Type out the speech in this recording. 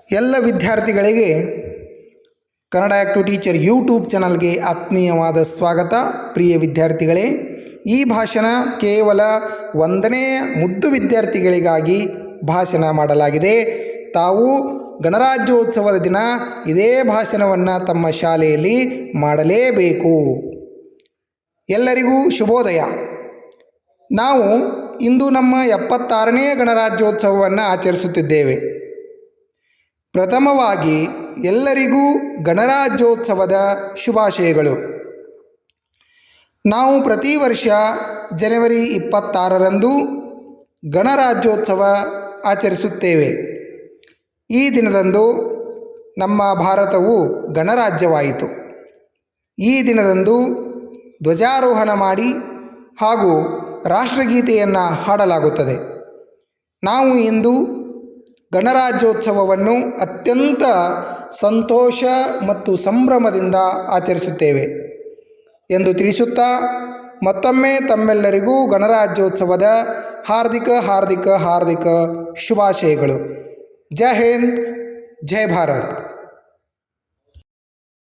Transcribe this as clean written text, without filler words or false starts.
ಎಲ್ಲ ವಿದ್ಯಾರ್ಥಿಗಳಿಗೆ Kannada active teacher YouTube ಚಾನಲ್ಗೆ ಆತ್ಮೀಯವಾದ ಸ್ವಾಗತ. ಪ್ರಿಯ ವಿದ್ಯಾರ್ಥಿಗಳೇ, ಈ ಭಾಷಣ ಕೇವಲ 1ನೇ ಮುದ್ದು ವಿದ್ಯಾರ್ಥಿಗಳಿಗಾಗಿ ಭಾಷಣ ಮಾಡಲಾಗಿದೆ. ತಾವು ಗಣರಾಜ್ಯೋತ್ಸವದ ದಿನ ಇದೇ ಭಾಷಣವನ್ನು ತಮ್ಮ ಶಾಲೆಯಲ್ಲಿ ಮಾಡಲೇಬೇಕು. ಎಲ್ಲರಿಗೂ ಶುಭೋದಯ. ನಾವು ಇಂದು ನಮ್ಮ 76ನೇ ಗಣರಾಜ್ಯೋತ್ಸವವನ್ನು ಆಚರಿಸುತ್ತಿದ್ದೇವೆ. ಪ್ರಥಮವಾಗಿ ಎಲ್ಲರಿಗೂ ಗಣರಾಜ್ಯೋತ್ಸವದ ಶುಭಾಶಯಗಳು. ನಾವು ಪ್ರತಿ ವರ್ಷ ಜನವರಿ 26ರಂದು ಗಣರಾಜ್ಯೋತ್ಸವ ಆಚರಿಸುತ್ತೇವೆ. ಈ ದಿನದಂದು ನಮ್ಮ ಭಾರತವು ಗಣರಾಜ್ಯವಾಯಿತು. ಈ ದಿನದಂದು ಧ್ವಜಾರೋಹಣ ಮಾಡಿ ಹಾಗೂ ರಾಷ್ಟ್ರಗೀತೆಯನ್ನು ಹಾಡಲಾಗುತ್ತದೆ. ನಾವು ಇಂದು ಗಣರಾಜ್ಯೋತ್ಸವವನ್ನು ಅತ್ಯಂತ ಸಂತೋಷ ಮತ್ತು ಸಂಭ್ರಮದಿಂದ ಆಚರಿಸುತ್ತೇವೆ ಎಂದು ತಿಳಿಸುತ್ತಾ ಮತ್ತೊಮ್ಮೆ ತಮ್ಮೆಲ್ಲರಿಗೂ ಗಣರಾಜ್ಯೋತ್ಸವದ ಹಾರ್ದಿಕ ಶುಭಾಶಯಗಳು. ಜೈ ಹಿಂದ್, ಜೈ ಭಾರತ್.